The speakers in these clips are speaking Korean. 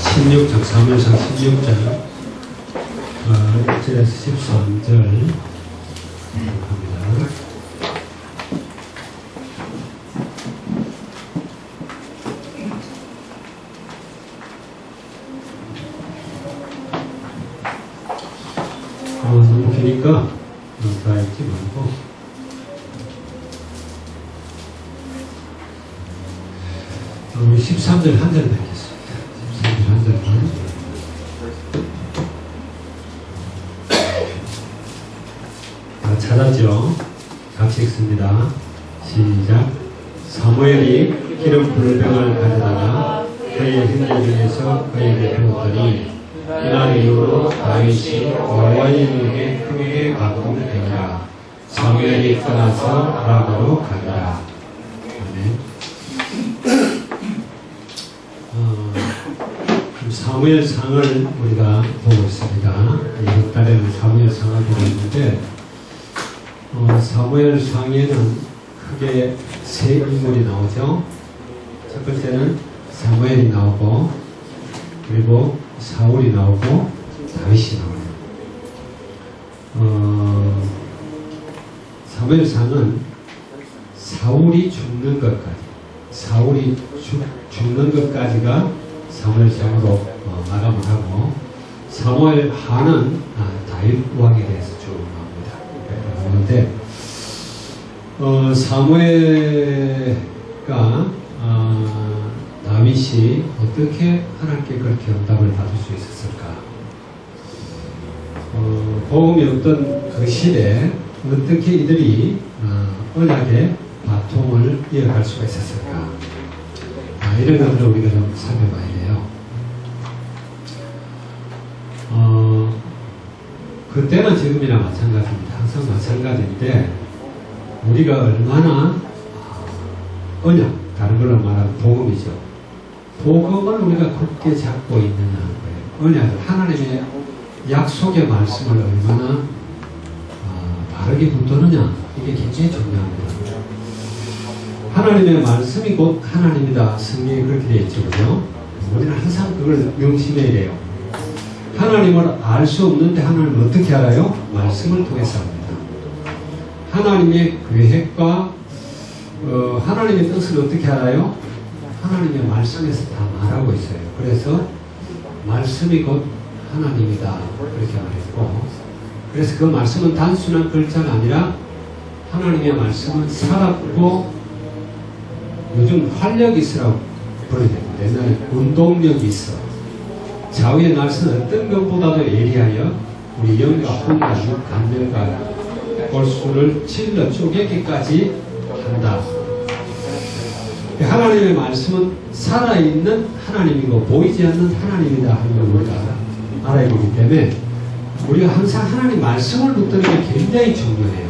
16장, 사무엘상 16장 1절에서 13절 합니다. 너무 기니까 다 읽지 말고 13절 한 절 뵙겠습니다. 13절 한 절만. 다 찾았죠? 같이 읽습니다. 시작. 사무엘이 기름 불병을 가져다가 그의 형제 중에서 그에게 배웠더니 이날 이후로 다윗이 여호와의 크게 감동되니라. 사무엘이 떠나서 라마로 가니라. 아멘. 사무엘상을 우리가 보고 있습니다. 이번 달에는 사무엘상을 보고 있는데 사무엘상에는 크게 세 인물이 나오죠. 첫 번째는 사무엘이 나오고, 그리고 사울이 나오고, 다윗이 나와요. 사무엘상은 사울이 죽는 것까지가 사무엘상으로 마감을 하고, 사무엘 하는 다윗 왕에 대해서 쭉 나옵니다. 그런데 사무엘과 다윗이 어떻게 하나님께 그렇게 응답을 받을 수 있었을까? 복음이 없던 그 시대에 어떻게 이들이 언약의 바통을 이어갈 수가 있었을까? 이런 것들을 우리가 좀 살펴봐야 돼요. 그때는 지금이나 마찬가지입니다. 항상 마찬가지인데, 우리가 얼마나 언약, 다른 걸로 말하면 복음이죠. 복음을 우리가 굳게 잡고 있느냐 하는 거예요. 언약을, 하나님의 약속의 말씀을 얼마나 바르게 붙드느냐, 이게 굉장히 중요합니다. 하나님의 말씀이 곧 하나님이다. 성경에 그렇게 되어 있죠. 그죠? 우리는 항상 그걸 명심해야 돼요. 하나님을 알 수 없는데 하나님을 어떻게 알아요? 말씀을 통해서 합니다. 하나님의 계획과 하나님의 뜻을 어떻게 알아요? 하나님의 말씀에서 다 말하고 있어요. 그래서 말씀이 곧 하나님이다. 그렇게 말했고, 그래서 그 말씀은 단순한 글자가 아니라 하나님의 말씀은 살았고, 요즘 활력이 있으라고 부르게 됩니다. 옛날에 운동력이 있어. 좌우의 날씨는 어떤 것보다도 예리하여 우리 영과 혼과 육, 감명과 골수를 찔러 쪼개기까지 한다. 하나님의 말씀은 살아있는 하나님이고 보이지 않는 하나님이다 하는 걸 우리가 알아야 되기 때문에 우리가 항상 하나님 말씀을 붙드는 게 굉장히 중요해요.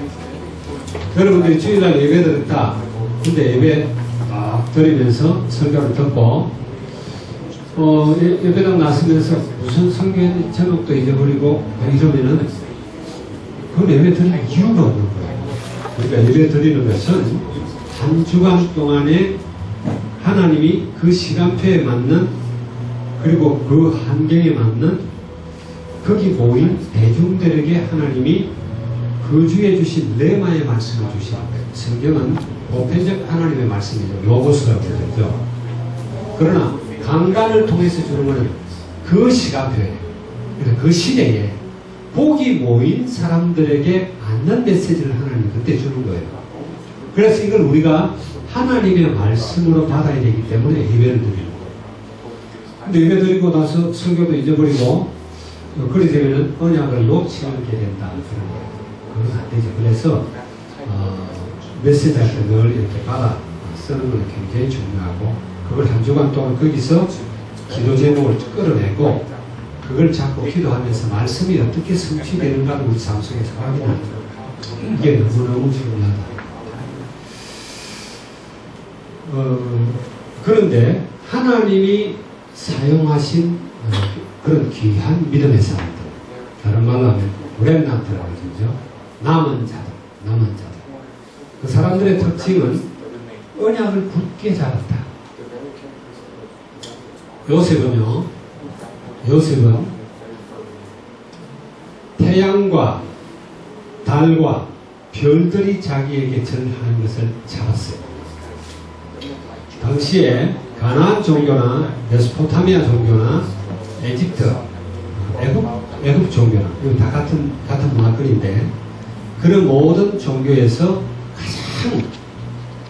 여러분들이 주일날 예배 드렸다. 근데 예배 드리면서 설교를 듣고 예배당 나서면서 무슨 성경 제목도 잊어버리고 이러면은 그건 예배 드릴 이유가 없는 거예요. 그러니까 예배 드리는 것은 한 주간 동안에 하나님이 그 시간표에 맞는, 그리고 그 환경에 맞는, 거기 모인 대중들에게 하나님이 그 주에 주신 레마의 말씀을 주신 거예요. 성경은 보편적 하나님의 말씀이죠. 로고스라고 그러죠. 그러나 강단을 통해서 주는 것은 그 시간표에, 그 시대에 복이 모인 사람들에게 맞는 메시지를 하나님이 그때 주는 거예요. 그래서 이걸 우리가 하나님의 말씀으로 받아야 되기 때문에 예배를 드리는 거예요. 근데 예배 드리고 나서 설교도 잊어버리고 그렇게 되면 언약을 놓치게 된다. 그건 안 되죠. 그래서 메시지 할 때 늘 이렇게 받아 쓰는 건 굉장히 중요하고, 그걸 한 주간 동안 거기서 기도 제목을 끌어내고 그걸 잡고 기도하면서 말씀이 어떻게 성취되는가를 우리 삶 속에서 확인하는 거예요. 이게 너무너무 중요하다. 그런데 하나님이 사용하신 그런 귀한 믿음의 사람들, 다른 말로 하면 렘넌트라고 그러죠. 남은 자들. 그 사람들의 특징은 언약을 굳게 잡았다. 요셉은요, 요셉은 태양과 달과 별들이 자기에게 절하는 것을 잡았어요. 당시에 가나안 종교나 메소포타미아 종교나 에집트, 애굽 종교나 이거 다 같은 문화권인데 그런 모든 종교에서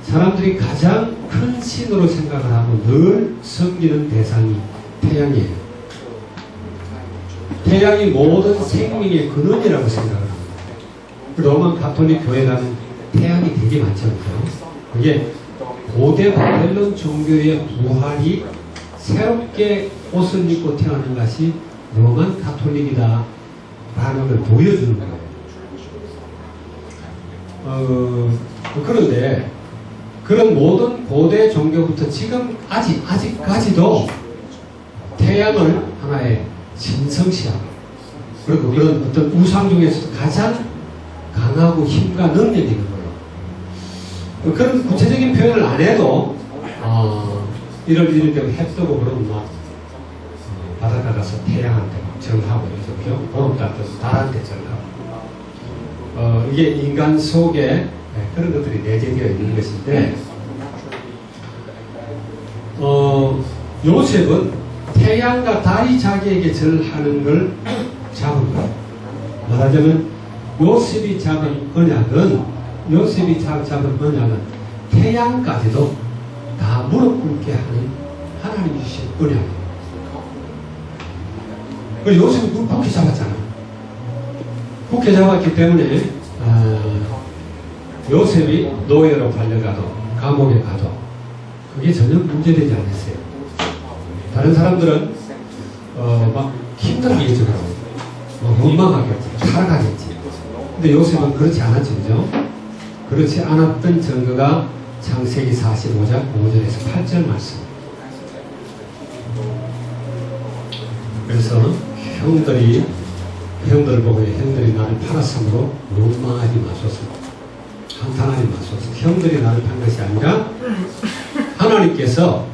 사람들이 가장 큰 신으로 생각을 하고 늘 섬기는 대상이 태양이에요. 태양이 모든 생명의 근원이라고 생각을 합니다. 로마 가톨릭 교회 가면 태양이 되게 많죠. 그게 고대 바벨론 종교의 부활이 새롭게 옷을 입고 태어난 것이 로마 가톨릭이다 라는 걸 보여주는 거예요. 그런데 그런 모든 고대 종교부터 지금 아직까지도 태양을 하나의 신성시하고 그리고 그런 어떤 우상 중에서 가장 강하고 힘과 능력이 있는 거예요. 그런 구체적인 표현을 안 해도 이럴 때면 해 뜨고 그러면 막 바닷가 가서 태양한테 절하고 그죠? 보름달도 달한테 절하고 이게 인간 속에 그런 것들이 내재되어 있는 것인데 요셉은 태양과 달이 자기에게 절하는 걸 잡은 거예요. 말하자면 요셉이 잡은 언약은 태양까지도 다 무릎 꿇게 하는 하나님 주신 언약이에요. 그래서 요셉이 굳게 잡았잖아요. 굳게 잡았기 때문에 요셉이 노예로 팔려가도 감옥에 가도 그게 전혀 문제되지 않았어요. 다른 사람들은 막 힘들어하겠죠. 원망하겠지. 살아가겠지. 근데 요셉은 그렇지 않았죠. 그죠? 그렇지 않았던 증거가 창세기 45장 5절에서 8절 말씀. 그래서 형들을 보고 형들이 나를 팔았으므로 원망하지 마소서. 한탄하지 마소서. 형들이 나를 판 것이 아니라 하나님께서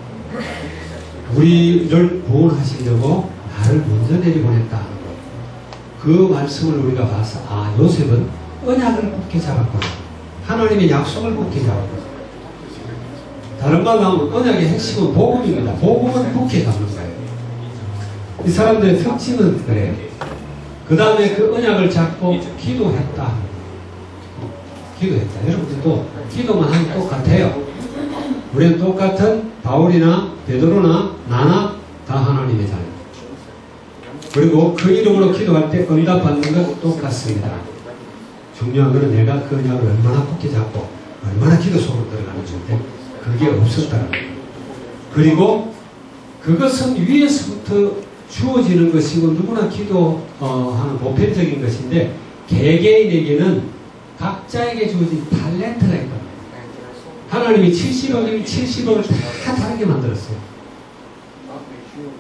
우리를 구원하시려고 나를 먼저 내려보냈다. 그 말씀을 우리가 봐서 요셉은 언약을 굳게 잡았구나. 하나님의 약속을 굳게 잡았구나. 다른 말로 하면 언약의 핵심은 복음입니다. 복음은 굳게 잡는 거예요. 이 사람들의 특징은 그래요. 그 다음에 그 언약을 잡고 기도했다. 여러분들도 기도만 하면 똑같아요. 우리는 똑같은 바울이나 베드로나 나나 다 하나님의 자녀. 그리고 그 이름으로 기도할 때 응답받는 건 똑같습니다. 중요한 것은 내가 그 언약을 얼마나 굳게 잡고 얼마나 기도 속으로 들어가는지인데 그게 없었다는 거예요. 그리고 그것은 위에서부터 주어지는 것이고 누구나 기도하는 보편적인 것인데 개개인에게는 각자에게 주어진 탤런트가 있거든요. 하나님이 70억이면 70억을 다 다르게 만들었어요.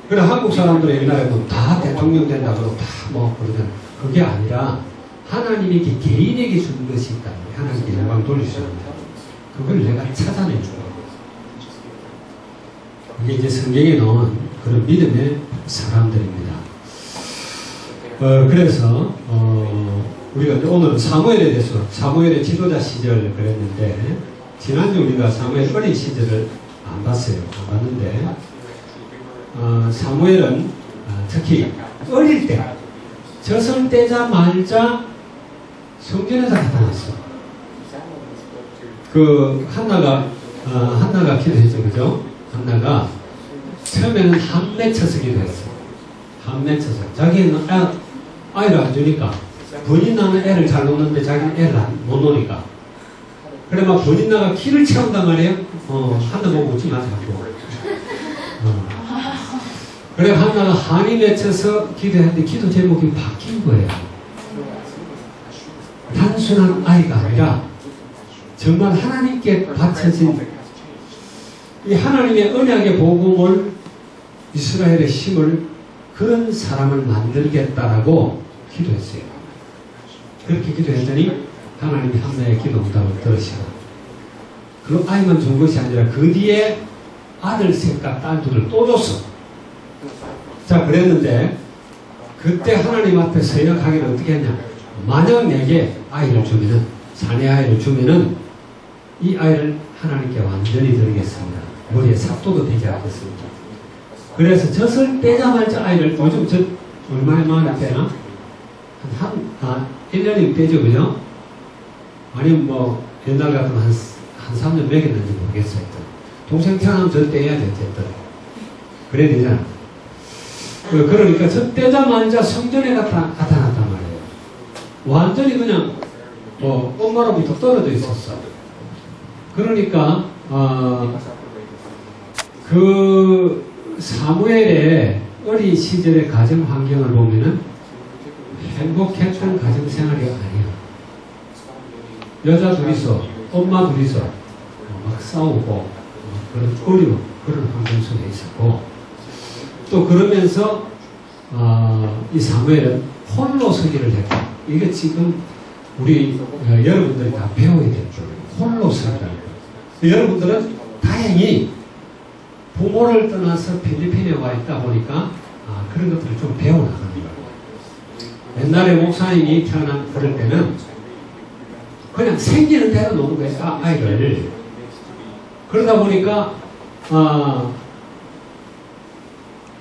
그래 한국 사람들은 옛날에 다 대통령 된다고 다 그러잖아요. 그게 아니라 하나님에게 개인에게 준 것이 있다. 하나님께 영광 돌릴 수 있는 그걸 내가 찾아내는 거예요. 이게 이제 성경에 나오는 그런 믿음의 사람들입니다. 그래서 우리가 이제 오늘은 사무엘에 대해서 사무엘의 지도자 시절을 그랬는데 지난주 우리가 사무엘 어린 시절을 안 봤어요. 안 봤는데 사무엘은 특히 어릴 때 젖을 떼자마자 성전에서 나타났어. 그 한나가 기도했죠, 그죠? 한나가 처음에는 한 맺혀서 기도했어. 한 맺혀서 자기는 아이를 안 주니까 본인 나는 애를 잘 놓는데 자기는 애를 못 놓으니까 그래 막 본인 나가 키를 채운단 말이에요. 한나 보고 웃지 마세요. 그래 한나가 한이 맺혀서 기도했는데 기도 제목이 바뀐 거예요. 단순한 아이가 아니라 정말 하나님께 바쳐진 이 하나님의 언약의 복음을 이스라엘의 힘을 그런 사람을 만들겠다라고 기도했어요. 그렇게 기도했더니 하나님이 한나의 기도 응답을 들으시고 그 아이만 준 것이 아니라 그 뒤에 아들 셋과 딸 둘을 또 줬어. 자, 그랬는데 그때 하나님 앞에 서약하기는 어떻게 했냐? 만약 내게 아이를 주면은, 사내 아이를 주면은 이 아이를 하나님께 완전히 드리겠습니다. 머리에 삭도도 되지 않겠습니다. 그래서 젖을 떼자마자 아이를, 요즘 젖 얼마나 많이 빼나? 1년이면 빼죠, 그죠? 아니면 뭐 옛날 같으면 한 3년 먹였는지 모르겠어요. 동생 태어나면 젖 떼야지, 어쨌든. 그래야 되잖아. 그러니까 젖 떼자마자 성전에 나타났단 말이에요. 완전히 그냥 엄마로부터 떨어져 있었어. 그러니까 그 사무엘의 어린 시절의 가정 환경을 보면은 행복했던 가정 생활이 아니야. 여자 둘이서, 엄마 둘이서 막 싸우고 그런 어려운 그런 환경 속에 있었고, 또 그러면서 이 사무엘은 홀로 서기를 했고, 이게 지금 우리 여러분들이 다 배워야 되죠. 홀로 서기를. 여러분들은 다행히 부모를 떠나서 필리핀에 와 있다 보니까 그런 것들을 좀 배워나가는 거예요. 옛날에 목사님이 태어난 그럴 때는 그냥 생기는 대로 놓은 거예요, 아이를. 그러다 보니까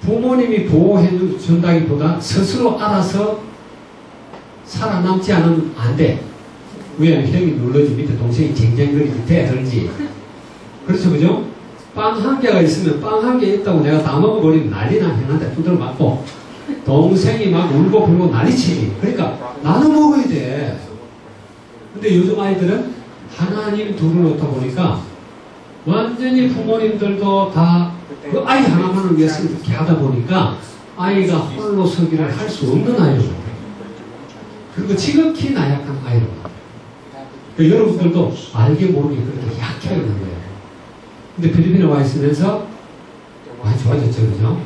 부모님이 보호해 준다기보다 스스로 알아서 살아남지 않으면 안 돼. 위에 형이 눌러지, 밑에 동생이 쟁쟁거리지, 대들지. 그렇죠, 그죠? 빵 한 개가 있으면 빵 한 개 있다고 내가 다 먹어버리면 난리나 형한테 두드려 맞고, 동생이 막 울고 불고 난리치지. 그러니까 나눠 먹어야 돼. 근데 요즘 아이들은 하나님 둘을 놓다 보니까 완전히 부모님들도 다 그 아이 하나만을 위해서 이렇게 하다 보니까 아이가 홀로 서기를 할 수 없는 아이로 만들어요. 그리고 지극히 나약한 아이로 만들어요. 그러니까 여러분들도 알게 모르게 그렇게 약해 있는 거예요. 근데 필리핀에 와 있으면서 많이 좋아졌죠, 그죠?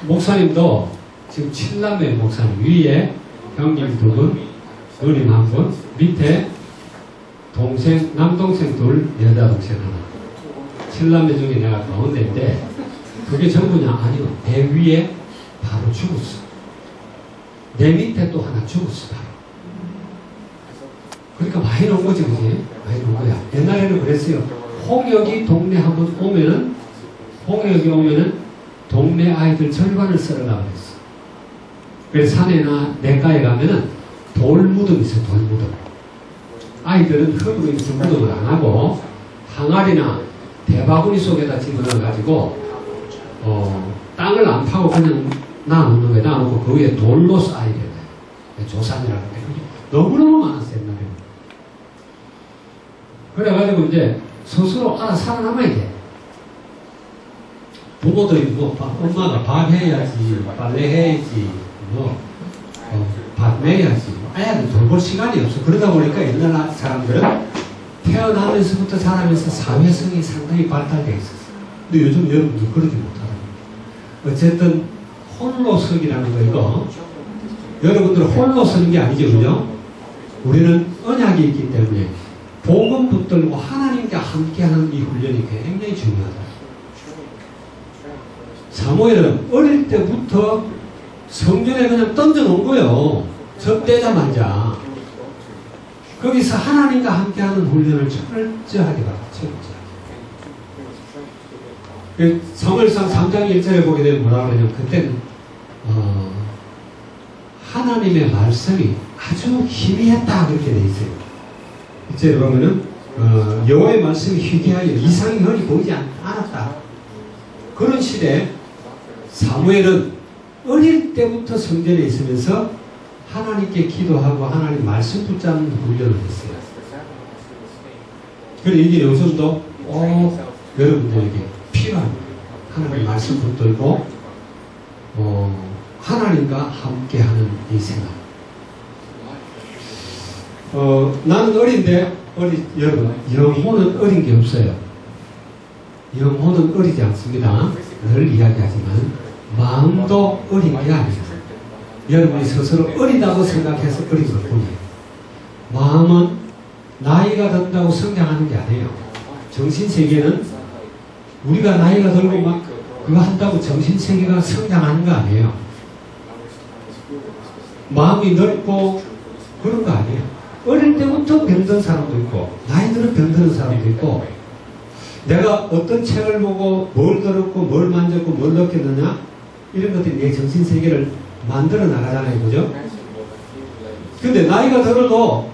목사님도 지금 7남매 목사님, 위에 형님 2분, 누님 1분, 밑에 동생, 남동생 2, 여자동생 1. 7남매 중에 내가 가운데인데, 그게 전부냐? 아니요. 내 위에 바로 죽었어. 내 밑에 또 하나 죽었어, 바로. 그러니까 많이 놓은 거지, 그지? 많이 놓은 거야. 옛날에는 그랬어요. 홍역이 동네 한번 오면은, 홍역이 오면은 동네 아이들 절반을 썰어가고 그랬어. 그래서 산에나 냇가에 가면은 돌무덤 있어요, 돌무덤. 아이들은 흙으로 이렇게 무덤을 안 하고, 항아리나 대바구니 속에다 집어넣어가지고, 땅을 안 파고 그냥 놔놓는 거에 놔놓고 그 위에 돌로 쌓이게 돼. 조산이라고 해. 너무너무 많았어요, 옛날에. 그래가지고 이제 스스로 알아 살아남아야 돼. 부모들이 엄마가 밥 해야지, 빨래 해야지, 밥 내야지. 아야를 돌볼 시간이 없어. 그러다 보니까 옛날 사람들은 태어나면서부터 자라면서 사회성이 상당히 발달되어 있었어요. 근데 요즘 여러분들 그러지 못하더라고요. 어쨌든 홀로 서기라는 거 이거 여러분들 홀로 서는 게 아니죠, 그죠? 우리는 언약이 있기 때문에 복음 붙들고 하나님과 함께하는 이 훈련이 굉장히 중요하다. 사무엘은 어릴 때부터 성전에 그냥 던져놓은 거예요. 접대자마자. 거기서 하나님과 함께하는 훈련을 철저하게 받았죠. 사무엘상 3장 1절에 보게 되면 뭐라고 그러냐면 그때는 하나님의 말씀이 아주 희미했다 그렇게 돼 있어요. 이제 보면은 여호와의 말씀이 희귀하여 이상이 흔히 보이지 않았다. 그런 시대에 사무엘은 어릴 때부터 성전에 있으면서 하나님께 기도하고 하나님 말씀 붙잡는 훈련을 했어요. 그래서 이게 요즘도 여러분들에게 필요합니다. 하나님 말씀 붙들고 하나님과 함께하는 이 생각. 나는 어린데 여러분 영혼은 어린 게 없어요. 영혼은 어리지 않습니다. 늘 이야기하지만 마음도 어린 게 아니에요. 여러분이 스스로 어리다고 생각해서 어린 것 뿐이에요. 마음은 나이가 든다고 성장하는 게 아니에요. 정신세계는 우리가 나이가 들고 막 그거 한다고 정신세계가 성장하는 거 아니에요. 마음이 넓고 그런 거 아니에요. 어릴 때부터 병든 사람도 있고 나이 들어 병드는 사람도 있고 내가 어떤 책을 보고 뭘 들었고 뭘 만졌고 뭘 느꼈느냐 이런 것들이 내 정신세계를 만들어 나가잖아요. 그죠? 근데 나이가 들어도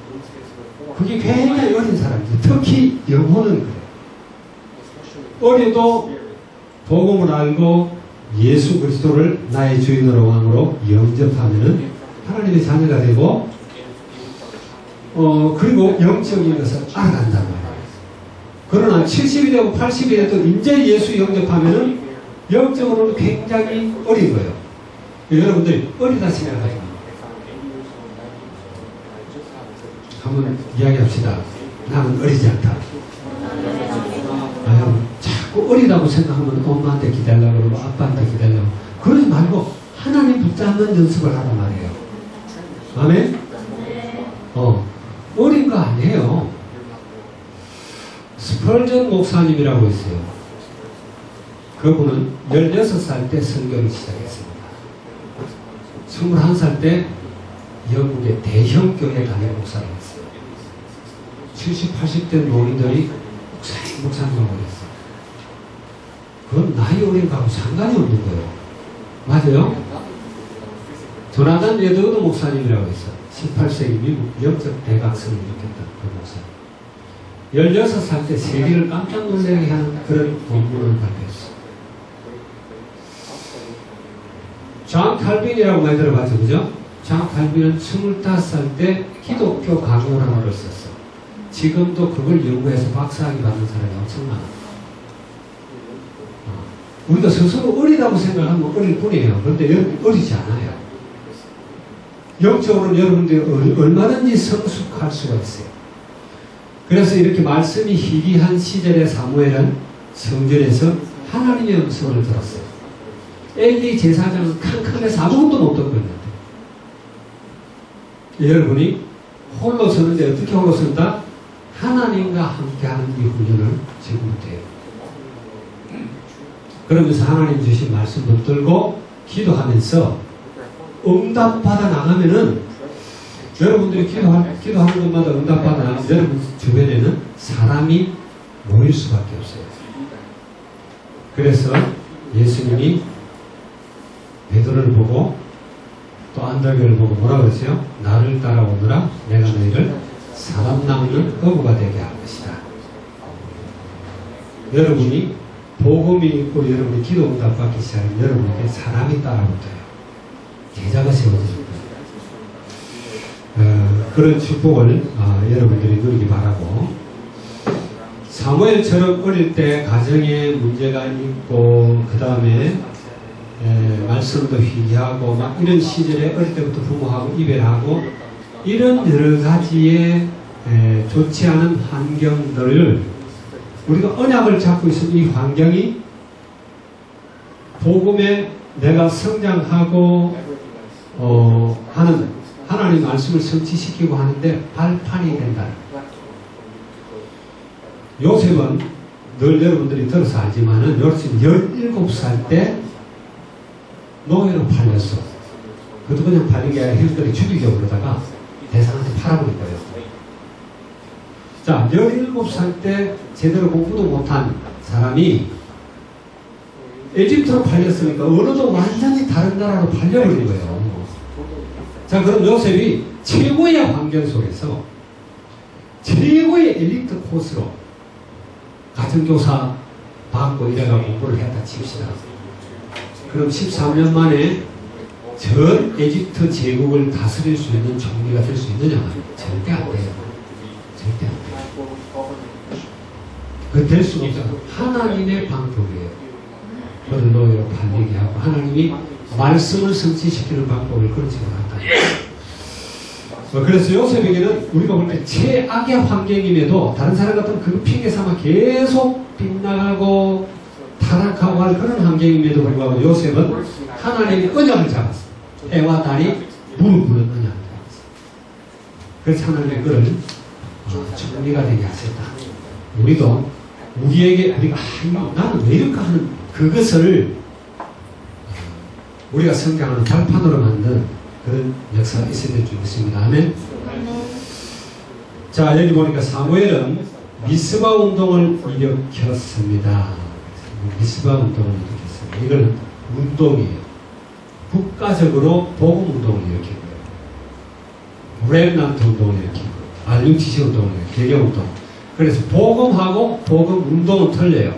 그게 굉장히 어린 사람이죠. 특히 영혼은 그래요. 어려도 복음을 알고 예수 그리스도를 나의 주인으로 왕으로 영접하면은 하나님의 자녀가 되고 그리고 영적인 것을 알아간단 말이에요. 그러나 70이 되고 80이 돼도 이제 예수 영접하면은 영적으로는 굉장히 어린 거예요. 여러분들이 어리다 생각하지 마. 한번 이야기합시다. 나는 어리지 않다. 자꾸 어리다고 생각하면 엄마한테 기다리려고 그러고 아빠한테 기다리려고 그러지 말고 하나님 붙잡는 연습을 하란 말이에요. 아멘? 어린 거 아니에요. 스펄전 목사님이라고 있어요. 그분은 16살 때 선교를 시작했습니다. 21살 때 영국의 대형 교회 담임 목사를 했어요. 70, 80대 노인들이 목사님하고 그랬어요. 그건 나이 어린 거하고 상관이 없는 거예요. 맞아요? 조나단 에드워드 목사님이라고 있어요. 18세기 미국 영적 대각성을 일으켰던 그 목사. 16살 때 세계를 깜짝 놀라게 하는 그런 본문을 발표했어요. 존 칼빈이라고 많이 들어봤죠, 그죠? 존 칼빈은 25살 때 기독교 강론하는 걸 썼어. 지금도 그걸 연구해서 박사학위 받는 사람이 엄청 많아. 우리가 스스로 어리다고 생각하면 어릴 뿐이에요. 그런데 여러분 어리지 않아요. 영적으로는 여러분들이 얼마든지 성숙할 수가 있어요. 그래서 이렇게 말씀이 희귀한 시절의 사무엘은 성전에서 하나님의 음성을 들었어요. 엘리 제사장은 캄캄해서 아무것도 못 듣고 있는데 여러분이 홀로 서는데 어떻게 홀로 선다? 하나님과 함께하는 이 훈련을 지금부터 해요. 그러면서 하나님 주신 말씀 붙들고 기도하면서 응답받아 나가면은 여러분들이 기도하는 것마다 응답받아 나가면 여러분 주변에는 사람이 모일 수밖에 없어요. 그래서 예수님이 베드로를 보고 또 안드레를 보고 뭐라고 그랬어요? 나를 따라오너라 내가 너희를 사람 낚는 어부가 되게 할 것이다. 여러분이 복음이 있고 여러분이 기도 응답 받기 시작하면 여러분에게 사람이 따라붙어요. 제자가 세워집니다. 그런 축복을 여러분들이 누리기 바라고, 사무엘처럼 어릴 때 가정에 문제가 있고 그 다음에 말씀도 희귀하고 막 이런 시절에 어릴 때부터 부모하고 이별하고 이런 여러 가지의 좋지 않은 환경들을 우리가 언약을 잡고 있으면 이 환경이 복음에 내가 성장하고 하는 하나님 말씀을 성취시키고 하는데 발판이 된다. 요셉은 늘 여러분들이 들어서 알지만은 요셉은 17살 때 노예로 팔렸어. 그것도 그냥 팔린 게 아니라 형들이 죽이려고 그러다가 대상한테 팔아버린 거예요. 자, 17살 때 제대로 공부도 못한 사람이 에집트로 팔렸으니까 어느도 완전히 다른 나라로 팔려버린 거예요. 자, 그럼 요셉이 최고의 환경 속에서 최고의 엘리트 코스로 가정교사 받고 이래가 공부를 했다 칩시다. 그럼 13년 만에 전 에집트 제국을 다스릴 수 있는 총리가 될 수 있느냐? 절대 안 돼요. 절대 안 돼요. 그 될 수가 없어요. 하나님의 방법이에요. 그를 노예로 팔리게 하고 하나님이 말씀을 성취시키는 방법을 그렇지 못한다. 그래서 요셉에게는 우리가 볼 때 최악의 환경임에도 다른 사람 같으면 그 핑계 삼아 계속 빗나가고 타락하고 할 그런 환경임에도 불구하고 요셉은 하나님의 언약을 잡았어. 해와 달이 무릎 꿇는 언약을 잡았어. 그래서 하나님의 그를 총리가 되게 하셨다. 우리도 우리에게 우리가 나는 왜 이럴까 하는 그것을 우리가 성장하는 발판으로 만든 그런 역사가 있어야 될 줄 믿습니다. 아멘. 자, 여기 보니까 사무엘은 미스바 운동을 일으켰습니다. 미스바 운동을 일으켰습니다. 이건 운동이에요. 국가적으로 복음 운동을 일으킨 거예요. 렘넌트 운동을 일으킨 거예요. RUTC 운동을 일으킨 거예요. 개교 운동. 그래서 복음하고 복음 운동은 틀려요.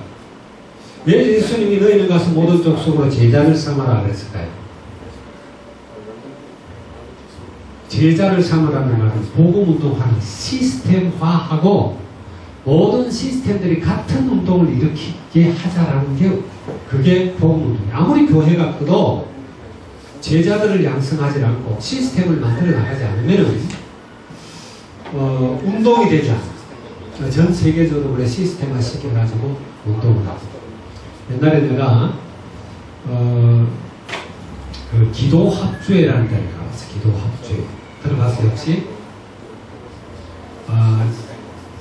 왜 예수님이 너희는 가서 모든 족속으로 제자를 삼아라 그랬을까요? 제자를 삼으라는 말은 복음 운동하는 시스템화하고 모든 시스템들이 같은 운동을 일으키게 하자라는 게 그게 복음 운동이에요. 아무리 교회가 커도 제자들을 양성하지 않고 시스템을 만들어 나가지 않으면 운동이 되지 않아요. 전 세계적으로 그래 시스템화 시켜가지고 운동을 하고. 옛날에 내가 그 기도합주회라는 데를 가봤어. 기도합주회 들어봤어요 혹시?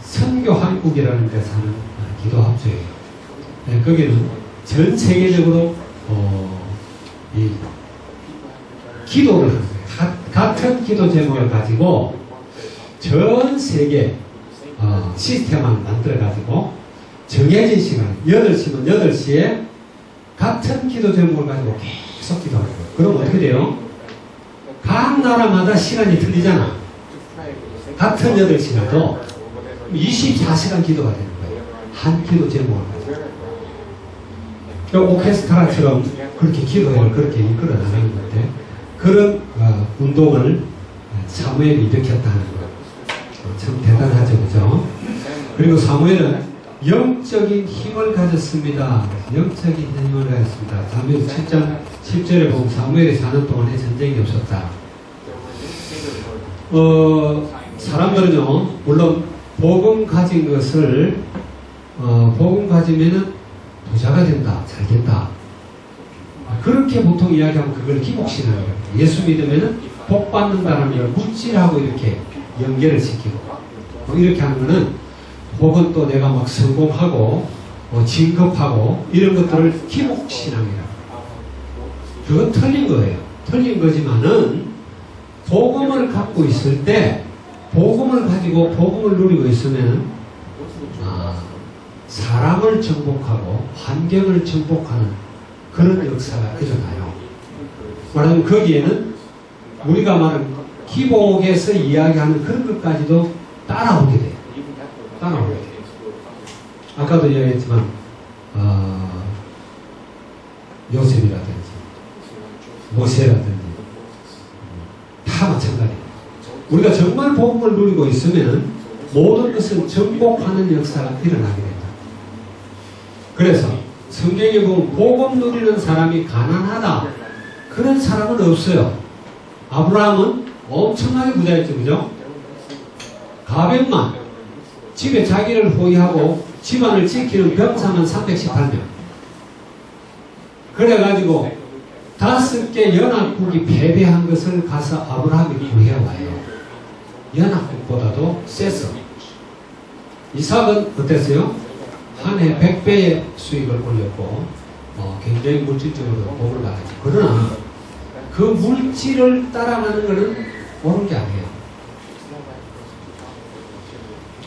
선교한국이라는 데 사는 기도합주회예요. 네, 거기는 전 세계적으로 이 기도를 하는 거예요. 같은 기도 제목을 가지고 전 세계 시스템을 만들어 가지고 정해진 시간 8시면 8시에 같은 기도 제목을 가지고 계속 기도하는 거예요. 그럼 어떻게 돼요? 각 나라마다 시간이 틀리잖아. 같은 8시라도 24시간 기도가 되는 거예요. 한 기도 제목을 가지고. 그러니까 오케스트라처럼 그렇게 기도회를 그렇게 이끌어 나가는 건데 그런 운동을 사무엘이 일으켰다 하는 거예요. 참 대단하죠. 그죠? 그리고 사무엘은 영적인 힘을 가졌습니다. 영적인 힘을 가졌습니다. 사무엘 7장 10절에 보면 사무엘이 4년 동안에 전쟁이 없었다. 사람들은요, 물론 복음 가진 것을 복음 가지면은 부자가 된다, 잘 된다. 그렇게 보통 이야기하면 그걸 기복신앙이에요. 예수 믿으면은 복 받는다는 걸 물질하고 이렇게 연결을 시키고 이렇게 하는 거는 혹은 또 내가 막 성공하고 진급하고 이런 것들을 기복신앙이라고. 그건 틀린 거예요. 틀린 거지만은 복음을 갖고 있을 때 복음을 가지고 복음을 누리고 있으면 사람을 정복하고 환경을 정복하는 그런 역사가 일어나요. 말하면 거기에는 우리가 말하는 기복에서 이야기하는 그런 것까지도 따라오게 돼요. 따라오게 돼요. 아까도 이야기했지만 요셉이라든지 모세라든지 다 마찬가지예요. 우리가 정말 복음을 누리고 있으면 모든 것을 정복하는 역사가 일어나게 된다. 그래서 성경에 보면 복음 누리는 사람이 가난하다. 그런 사람은 없어요. 아브라함은 엄청나게 부자였죠. 그죠? 가벤만 집에 자기를 호위하고 집안을 지키는 병사만 318명. 그래가지고 5개 연합국이 패배한 것을 가서 아브라함이 구해와요. 연합국보다도 셌어. 이삭은 어땠어요? 한 해 100배의 수익을 올렸고 굉장히 물질적으로 복을 받았죠. 그러나 그 물질을 따라가는 것은 옳은 게 아니에요.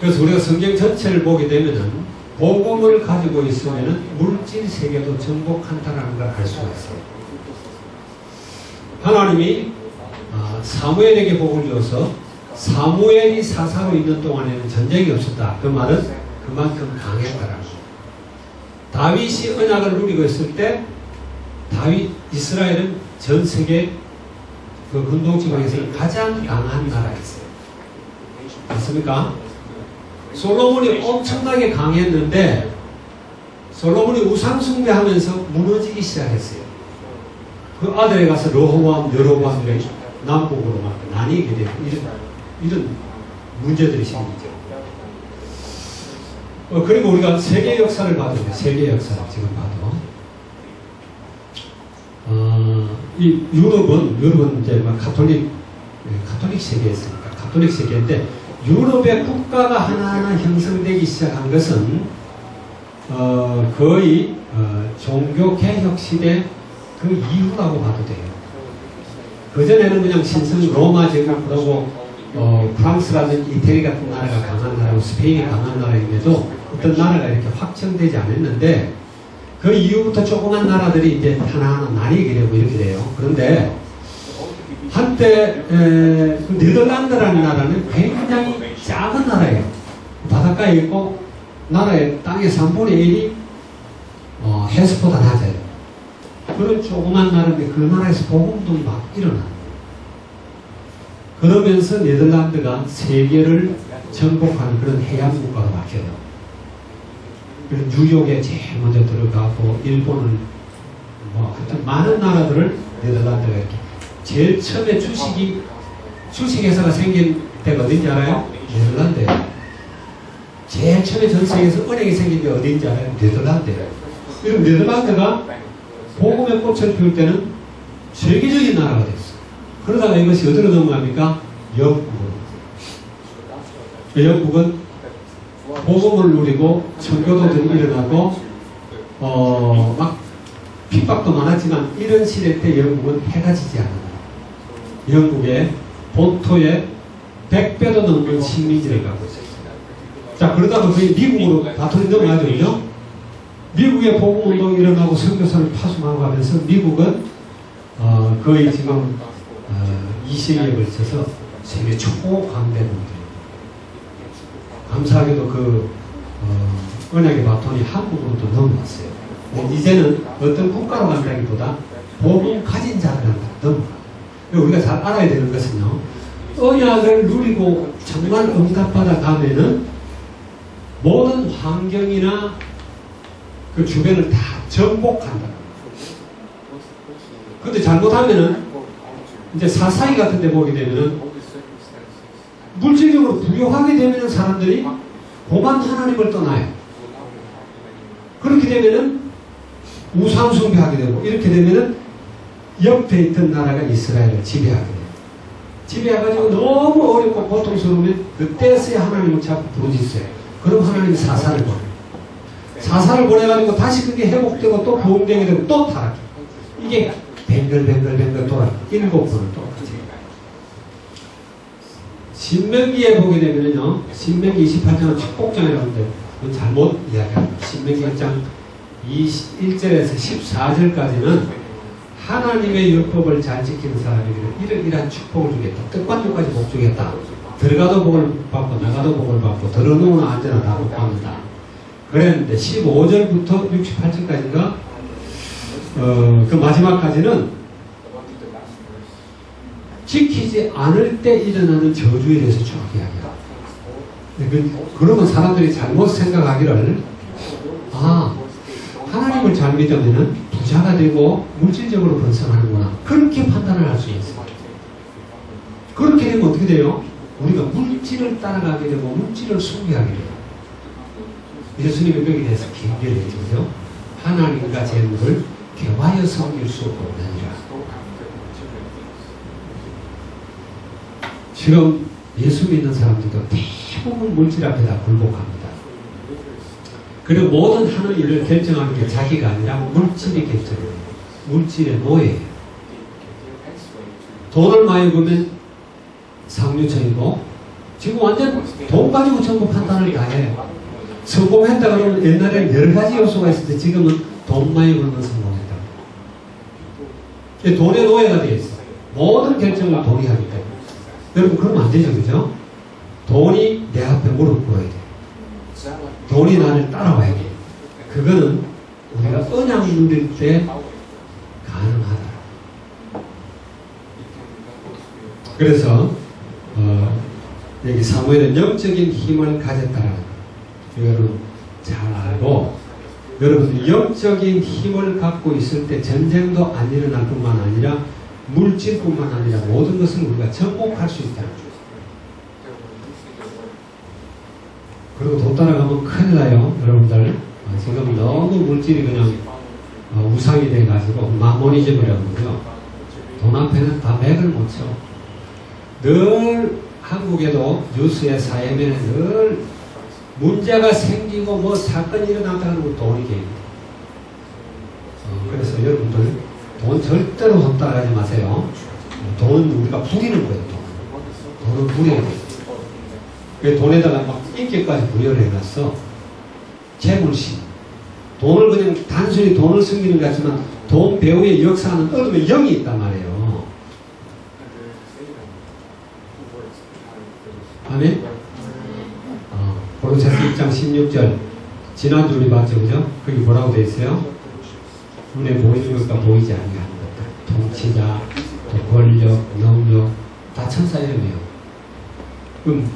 그래서 우리가 성경 전체를 보게 되면은 복음을 가지고 있으면은 물질 세계도 정복한다는 걸 알 수가 있어요. 하나님이 사무엘에게 복을 줘서 사무엘이 사사로 있는 동안에는 전쟁이 없었다. 그 말은 그만큼 강했다라는 거예요. 다윗이 언약을 누리고 있을 때 이스라엘은 전 세계 그 근동지방에서 가장 강한 나라였어요. 맞습니까? 솔로몬이 엄청나게 강했는데 솔로몬이 우상숭배하면서 무너지기 시작했어요. 그 아들에 가서 르호보암, 여로보암 남북으로 막 나뉘게 되고 이런 문제들이 생기죠. 그리고 우리가 세계 역사를 봐도 세계 역사를 지금 봐도 이 유럽은 이제 막 가톨릭 세계였으니까 가톨릭 세계인데 유럽의 국가가 하나하나 형성되기 시작한 것은 거의 종교 개혁 시대 그 이후라고 봐도 돼요. 그전에는 그냥 신성 로마 제국 그러고 프랑스라든지 이태리 같은 나라가 강한 나라고 스페인이 강한 나라임에도 어떤 나라가 이렇게 확정되지 않았는데 그 이후부터 조그만 나라들이 이제 하나하나 나뉘게 되고 이렇게 돼요. 그런데 한때 네덜란드라는 나라는 굉장히 작은 나라예요. 바닷가에 있고 나라의 땅의 3분의 1이 해수보다 낮아요. 그런 조그만 나라인데 그 나라에서 복음도 막 일어나요. 그러면서 네덜란드가 세계를 정복하는 그런 해양 국가가 바뀌어요. 뉴욕에 제일 먼저 들어가고 일본을 하여튼 많은 나라들을 네덜란드가 이렇게 제일 처음에 주식회사가 생긴 데가 어딘지 알아요? 네덜란드예요. 제일 처음에 전 세계에서 은행이 생긴 게 어딘지 알아요? 네덜란드예요. 그럼 네덜란드가 복음의 꽃을 피울 때는 세계적인 나라가 됐어요. 그러다가 이것이 어디로 넘어갑니까? 영국으로. 영국은 복음을 누리고 청교도들이 일어나고 막 핍박도 많았지만 이런 시대 때 영국은 해가 지지 않아요. 영국의 본토에 100배도 넘는 식민지를 갖고 있어요. 자, 그러다가 거의 미국으로 바톤이 넘어가죠. 그죠? 미국의 복음운동이 일어나고 선교사를 파송하고 하면서 미국은 거의 지금 20년에 걸쳐서 세계 초강대국들이에요. 감사하게도 그 언약의 바톤이 한국으로도 넘어왔어요. 이제는 어떤 국가로 간다기보다 복음 가진 자들한테 넘어가요. 우리가 잘 알아야 되는 것은요, 언약을 누리고 정말 응답받아 가면은 모든 환경이나 그 주변을 다 정복한다. 근데 잘못하면은 이제 사사기 같은 데 보게 되면은 물질적으로 부유하게 되면은 사람들이 고만 하나님을 떠나요. 그렇게 되면은 우상 숭배하게 되고, 이렇게 되면은 옆에 있던 나라가 이스라엘을 지배하게 돼요. 지배해가지고 너무 어렵고 고통스러우면 그때서야 하나님을 자꾸 부르짖어요. 그럼 하나님이 사사를 보내요. 사사를 보내가지고 다시 그게 회복되고 또 부흥되게 되고 또 타락해. 이게 뱅글뱅글 돌아 7번을 똑같이. 신명기에 보게 되면요, 신명기 28장은 축복장이라고 하는데 그건 잘못 이야기합니다. 신명기 1장 1절에서 14절까지는 하나님의 율법을 잘 지키는 사람에게는 이러한 축복을 주겠다. 뜻관주까지 복 주겠다. 들어가도 복을 받고 나가도 복을 받고 들어놓으나 앉으나 다 복 받는다. 그랬는데 15절부터 68절까지가 그 마지막까지는 지키지 않을 때 일어나는 저주에 대해서 쭉 이야기합니다. 그러면 사람들이 잘못 생각하기를 하나님을 잘 믿으면 부자가 되고 물질적으로 번성하는구나, 그렇게 판단을 할 수 있어요. 그렇게 되면 어떻게 돼요? 우리가 물질을 따라가게 되고 물질을 숭배하게 돼요. 예수님의 벽에 대해서 경계를 해주죠. 하나님과 재물을 개화여 섬길 수 없느니라. 지금 예수 믿는 사람들도 대부분 물질 앞에 다 굴복합니다. 그리고 모든 하는 일을 결정하는 게 자기가 아니라 물질이 결정해요. 물질의 노예예요. 돈을 많이 벌면 상류층이고, 지금 완전 돈 가지고 전부 판단을 다 해요. 성공했다 그러면 옛날에는 여러 가지 요소가 있을 때 지금은 돈 많이 벌면 성공했다. 돈의 노예가 되어 있어요. 모든 결정을 돈이 하기 때문에. 여러분, 그러면 안 되죠, 그죠? 돈이 내 앞에 무릎 꿇어야 돼. 돈이 나를 따라와야 돼. 그거는 우리가 언약 누릴 때 가능하다. 그래서 여기 사무엘은 영적인 힘을 가졌다라는 거 여러분 잘 알고, 여러분 영적인 힘을 갖고 있을 때 전쟁도 안 일어날 뿐만 아니라 물질뿐만 아니라 모든 것을 우리가 정복할 수 있다는 거죠. 그리고 돈 따라가면 큰일 나요, 여러분들. 지금 너무 물질이 그냥 우상이 돼가지고 마모니즘이라고 그러죠. 돈 앞에는 다 맥을 못 쳐. 늘 한국에도 뉴스에 사회면에 늘 문제가 생기고 뭐 사건이 일어났다는 건 돈이 개입니다. 그래서 여러분들 돈 절대로 손 따라가지 마세요. 돈은 우리가 부리는 거예요. 돈은 부려야 돼요. 그 돈에다가 막 인격까지 부여를 해놨어. 재물심. 돈을 그냥 단순히 돈을 숨기는 것 같지만 돈 배후의 역사는 어둠의 영이 있단 말이에요. 아멘? 고린도서 1장 16절 지난주 우리 봤죠, 그죠? 거기 뭐라고 되어 있어요? 눈에 보이는 것과 보이지 않는 것들, 통치자, 또 권력, 능력 다 천사 이름이에요. 그럼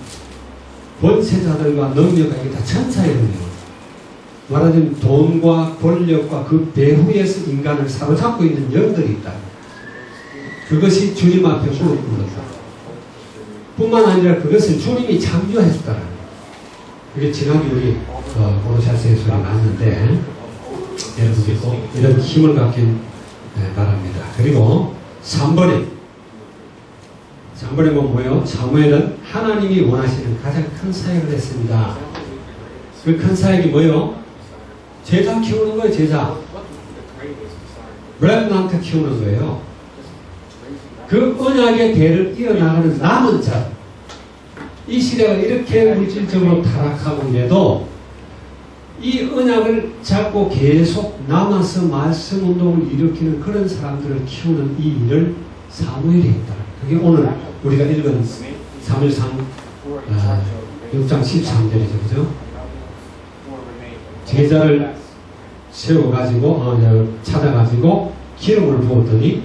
권세자들과 능력과 이게 다 천사 이름이에요. 말하자면 돈과 권력과 그 배후에서 인간을 사로잡고 있는 영들이 있다. 그것이 주님 앞에 무릎 꿇는다. 뿐만 아니라 그것을 주님이 창조했다라는. 그게 지난주 우리 고로사스에서 나왔는데 여러분들 꼭 이런 힘을 갖긴 바랍니다. 그리고 3번에 뭐예요? 사무엘은 하나님이 원하시는 가장 큰 사역을 했습니다. 그 큰 사역이 뭐예요? 제자 키우는 거예요. 제자. 렘넌트 키우는 거예요. 그 언약의 대를 이어나가는 남은 자. 이 시대가 이렇게 물질적으로 타락하고 있는데도 이 언약을 잡고 계속 남아서 말씀 운동을 일으키는 그런 사람들을 키우는 이 일을 사무엘이 했다. 그게 오늘 우리가 읽은 사무엘상 6장 13절이죠. 그죠? 제자를 세워가지고 찾아가지고 기름을 부었더니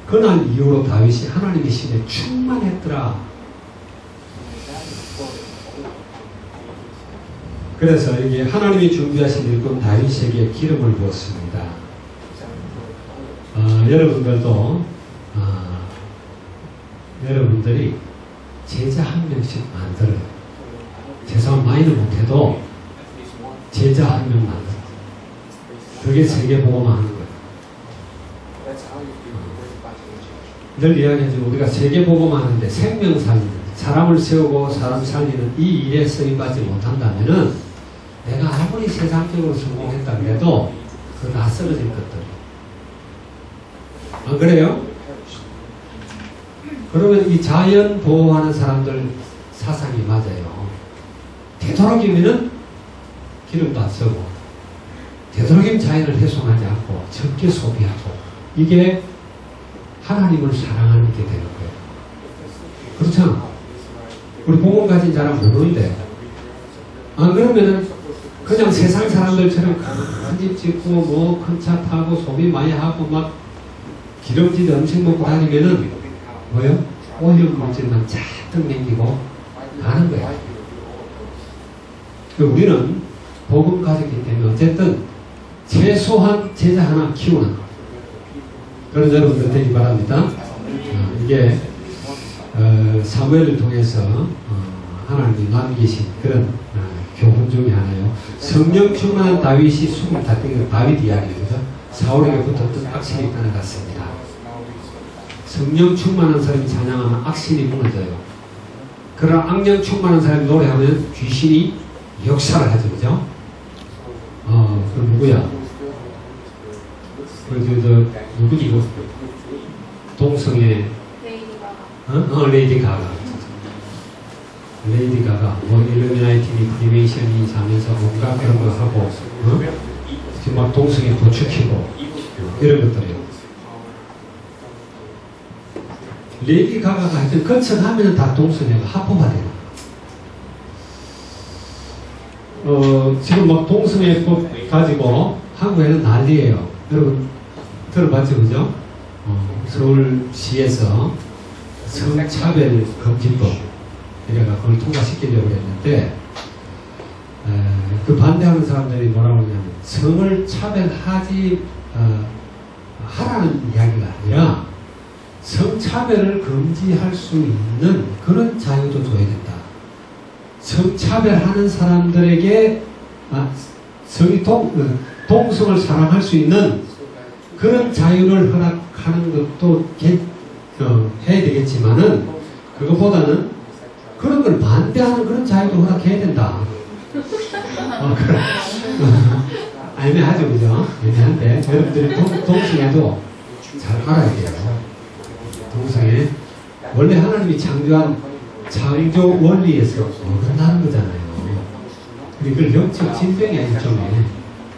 그날 이후로 다윗이 하나님의 신에 충만했더라. 그래서 여기 하나님이 준비하신 일꾼 다윗에게 기름을 부었습니다. 여러분들도 여러분들이 제자 한 명씩 만들어요. 제사 많이는 못해도 제자 한 명 만들어요. 그게 세계복음화 하는 거예요. 늘 이야기하지만 우리가 세계복음화 하는데 생명 살리는, 사람을 세우고 사람 살리는 이 일에 쓰임받지 못한다면은 내가 아무리 세상적으로 성공했다 그래도 그건 낯설어질 것들이에요. 안 그래요? 그러면 이 자연 보호하는 사람들 사상이 맞아요. 되도록이면은 기름도 안 쓰고, 되도록이면 자연을 훼손하지 않고 적게 소비하고, 이게 하나님을 사랑하는 게 되는 거예요. 그렇잖아. 우리 복음 가진 사람 모르는데, 안 그러면은 그냥 세상 사람들처럼 큰 집 짓고 뭐 큰 차 타고 소비 많이 하고 막 기름진 음식 먹고 다니면은 뭐요? 오염 물질만 잔뜩 남기고 가는 거야. 우리는 복음 가졌기 때문에 어쨌든 최소한 제자 하나 키우는 거. 그런 여러분들 되기 바랍니다. 이게 사무엘을 통해서 하나님이 남기신 그런 교훈 중에 하나요. 성령 충만한 다윗이 숨을 닫힌 다윗 이야기입니다. 사울에게 붙었던 악신이 떠나갔습니다. 성령 충만한 사람이 찬양하면 악신이 무너져요. 그러나 악령 충만한 사람이 노래하면 귀신이 역사를 하죠. 그죠? 그럼 누구야? 누구지? 동성애 레이디 가가. 레이디 가가 뭐 일루미나이티니 프리메이션이 하면서 뭔가 그런 거 하고 지금 막 동성애 부추기고 이런 것들이요. 레이디 가가가 하여튼 거쳐가면 다 동성애가 합법화돼요. 지금 막 동성애법 가지고 한국에는 난리예요. 여러분 들어봤죠, 그죠? 서울시에서 성차별 금지법 이래가 그걸 통과시키려고 했는데 그 반대하는 사람들이 뭐라고 하냐면 성을 차별하지 하라는 이야기가 아니라 성차별을 금지할 수 있는 그런 자유도 줘야 된다. 성차별하는 사람들에게 동성을 사랑할 수 있는 그런 자유를 허락하는 것도 해야 되겠지만은 그것보다는 그런 걸 반대하는 그런 자유도 허락해야 된다. 애매하죠, 그죠? 애매한데 여러분들이 동성애도 잘 알아야 돼요. 동성애 원래 하나님이 창조한 창조 원리에서 어긋나는 거잖아요. 이걸 영적 질병이야. 일종의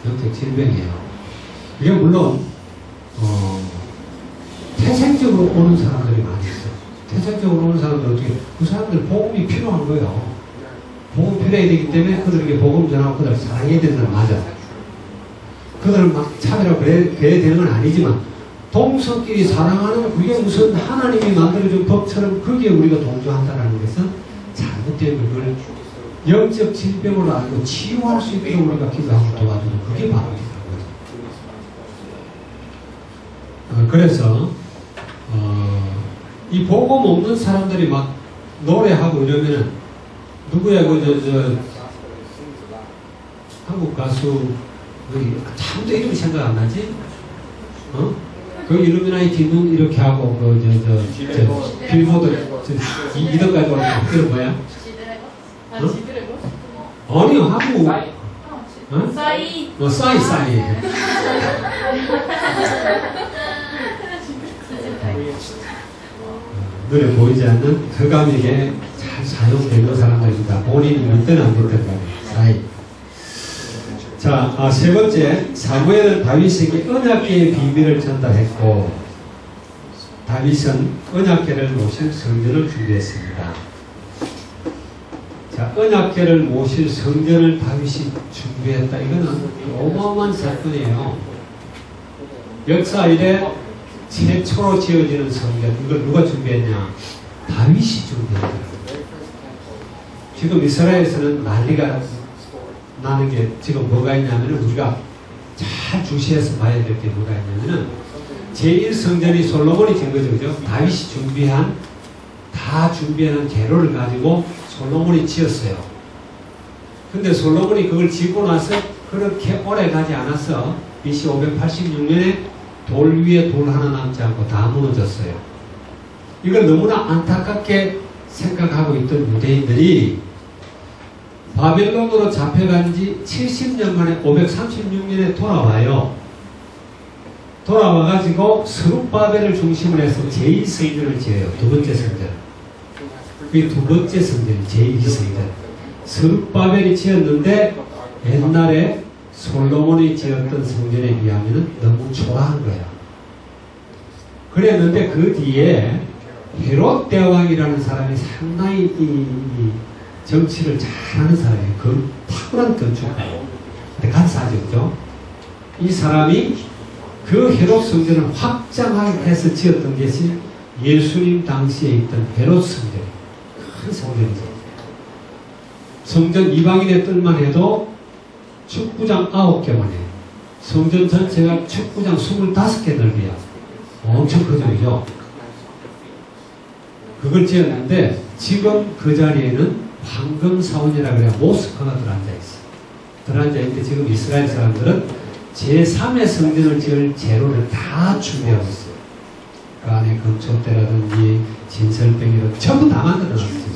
영적 질병이에요. 이게 물론 태생적으로 오는 사람들이 많이 있어. 태생적으로 오는 사람들 어떻게 그 사람들 복음이 필요한 거예요. 복음 필요해야 되기 때문에 그들에게 복음 전하고 그들을 사랑해야 된다는 맞아. 그들을 막 차별하고 그래야 되는 건 아니지만 동성끼리 사랑하는 그게 무슨 하나님이 만들어준 법처럼 거기에 우리가 동조한다는 것은 잘못된 걸 영적 질병으로 알고 치유할 수 있도록 우리가 기도하고 도와주는 그게 바로 기도인 거죠. 그래서 이 복음 없는 사람들이 막 노래하고 이러면은 누구야 한국 가수 참도 이름이 생각 안 나지? 그 일루미나이티 눈 이렇게 하고 빌보드 2등까지 올라가고 이름 뭐야? 아니요 하고 싸이 눈에 보이지 않는 흑암에게 잘 사용되는 사람들입니다. 본인이 믿든 안 믿든 간에 싸이. 자, 세 번째, 사무엘은 다윗에게 언약궤의 비밀을 전달했고 다윗은 언약궤를 모실 성전을 준비했습니다. 자, 언약궤를 모실 성전을 다윗이 준비했다. 이거는 어마어마한 사건이에요. 역사 이래 최초로 지어지는 성전, 이걸 누가 준비했냐? 다윗이 준비했다. 지금 이스라엘에서는 난리가 나는 게 지금 뭐가 있냐면 우리가 잘 주시해서 봐야 될 게 뭐가 있냐면은 제1성전이 솔로몬이 진 거죠. 그죠? 다윗이 다 준비하는 재료를 가지고 솔로몬이 지었어요. 근데 솔로몬이 그걸 짓고 나서 그렇게 오래 가지 않아서 BC 586년에 돌 위에 돌 하나 남지 않고 다 무너졌어요. 이걸 너무나 안타깝게 생각하고 있던 유대인들이 바벨론으로 잡혀간 지 70년 만에 536년에 돌아와요. 돌아와가지고 스룹바벨을 중심으로 해서 제2성전을 지어요. 두 번째 성전. 그게 두 번째 성전이 제2성전. 스룹바벨이 지었는데 옛날에 솔로몬이 지었던 성전에 비하면 너무 초라한 거야. 그랬는데 그 뒤에 헤롯 대왕이라는 사람이 상당히 이 정치를 잘하는 사람이에요. 그 탁월한 건축가예요. 근데 간사하죠, 그죠? 이 사람이 그 헤롯 성전을 확장해서 지었던 것이 예수님 당시에 있던 헤롯 성전. 큰 성전이죠. 성전 이방인의 뜰만 해도 축구장 9개만 해요. 성전 전체가 축구장 25개 넓이야. 엄청 크죠, 그죠? 그걸 지었는데 지금 그 자리에는 황금사원이라고 해야 모스크가 들어앉아있어. 들어앉아있는데 지금 이스라엘 사람들은 제3의 성전을 지을 재료를 다 준비하고 있어요. 그 안에 건초대라든지 진설병이라든지 전부 다 만들어놨어요.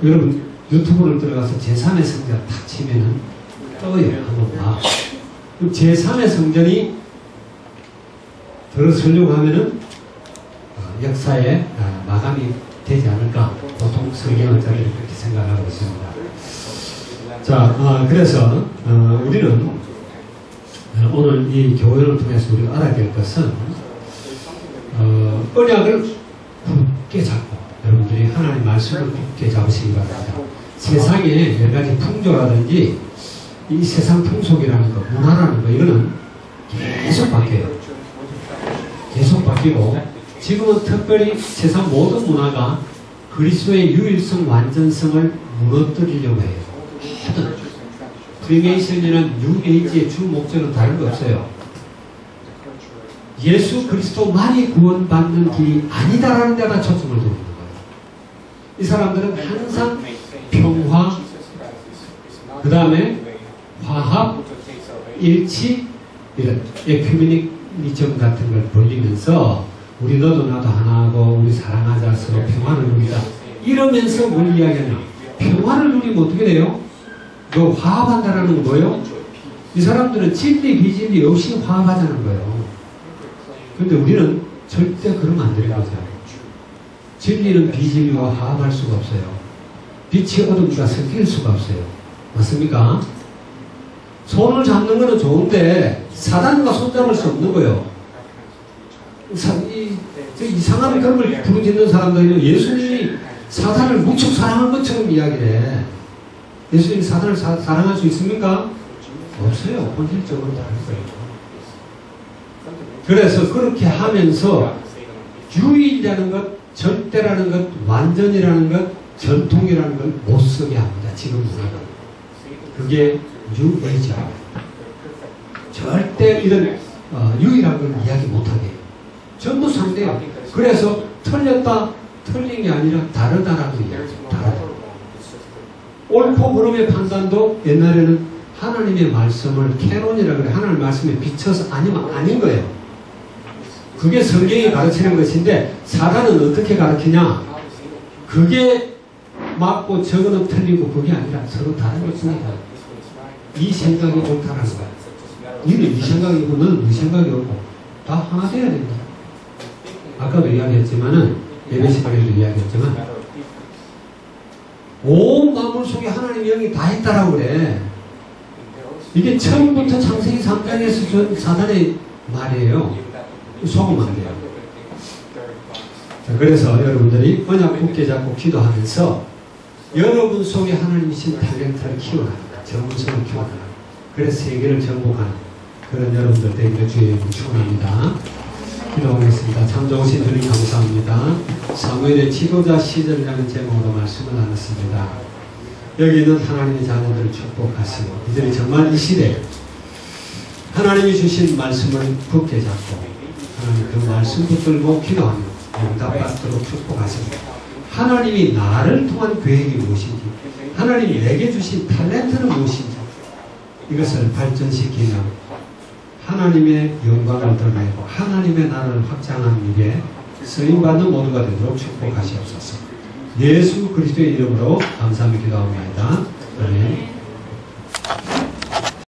여러분 유튜브를 들어가서 제3의 성전 탁 치면은 떠요. 한번 봐. 그럼 제3의 성전이 들어서려고 하면은 역사에 마감이 되지 않을까 보통 성경학자들이 그렇게 생각하고 있습니다. 자, 그래서 우리는 오늘 이 교회를 통해서 우리가 알아야 될 것은 언약을 굳게 잡고 여러분들이 하나님의 말씀을 굳게 잡으시기 바랍니다. 세상에 여러 가지 풍조라든지 이 세상 풍속이라는 거, 문화라는 거 이거는 계속 바뀌어요. 계속 바뀌고 지금은 특별히 세상 모든 문화가 그리스도의 유일성, 완전성을 무너뜨리려고 해요. 모든 프리메이션이나 뉴에이지의 주 목적은 다른 거 없어요. 예수 그리스도만이 구원받는 길이 아니다라는 데다 초점을 두는 거예요. 이 사람들은 항상 평화, 그 다음에 화합, 일치, 이런 에큐메니즘 같은 걸 벌리면서 우리 너도 나도 하나하고 우리 사랑하자 서로 평화를 누리자 이러면서 뭘 이야기하냐. 평화를 누리면 어떻게 돼요? 너 화합한다라는 건 뭐예요? 이 사람들은 진리 비진리 없이 화합하자는 거예요. 근데 우리는 절대 그러면 안 되는 거죠. 진리는 비진리와 화합할 수가 없어요. 빛이 어둠과 섞일 수가 없어요. 맞습니까? 손을 잡는 거는 좋은데 사단과 손잡을 수 없는 거예요. 이상한 그림을 부르짖는 사람들은 예수님이 사단을 무척 사랑한 것처럼 이야기를 해. 예수님이 사단을 사랑할 수 있습니까? 없어요. 본질적으로 다른 거예요. 그래서 그렇게 하면서 유일이라는 것, 절대라는 것, 완전이라는 것, 전통이라는 걸 못 쓰게 합니다. 지금 문화는. 그게 뉴에이지입니다. 절대 이런 유일한 걸 이야기 못하게 해요. 전부 상대예요. 그래서 틀렸다, 틀린 게 아니라 다르다라고 이야기해요. 다르다. 옳고 그름의 판단도 옛날에는 하나님의 말씀을 캐논이라고 그래. 하나님의 말씀에 비춰서 아니면 아닌 거예요. 그게 성경이 가르치는 것인데 사단은 어떻게 가르치냐? 그게 맞고 저거는 틀리고 그게 아니라 서로 다른 것입니다. 이 생각이 옳다라는 거야. 니는 이 생각이고 너는 이 생각이 옳고 다 하나 돼야 됩니다. 아까도 이야기했지만은 예배 시간에도 이야기했지만 온 만물 속에 하나님의 영이 다 있다라고 그래. 이게 처음부터 창세기 3장에서 사단의 말이에요. 속으면 안 돼요. 자, 그래서 여러분들이 언약 굳게 잡고 기도하면서 여러분 속에 하나님이신 탤런트를 키워나가라. 전문성을 키워나가라. 그래서 세계를 정복하는 그런 여러분들 되기를 주의 이름으로 축원합니다. 기도하겠습니다. 참 좋으신 주님 감사합니다. 사무엘의 지도자 시절이라는 제목으로 말씀을 나눴습니다. 여기 있는 하나님의 자녀들을 축복하시고 이들이 정말 이 시대에 하나님이 주신 말씀을 굳게 잡고 하나님 그 말씀 붙들고 기도하며 응답받도록 축복하십니다. 하나님이 나를 통한 계획이 무엇인지 하나님이 내게 주신 탤런트는 무엇인지 이것을 발전시키며 하나님의 영광을 드러내고 하나님의 나라를 확장하는 일에 쓰임받는 모두가 되도록 축복하시옵소서. 예수 그리스도의 이름으로 감사하며 기도합니다. 아멘.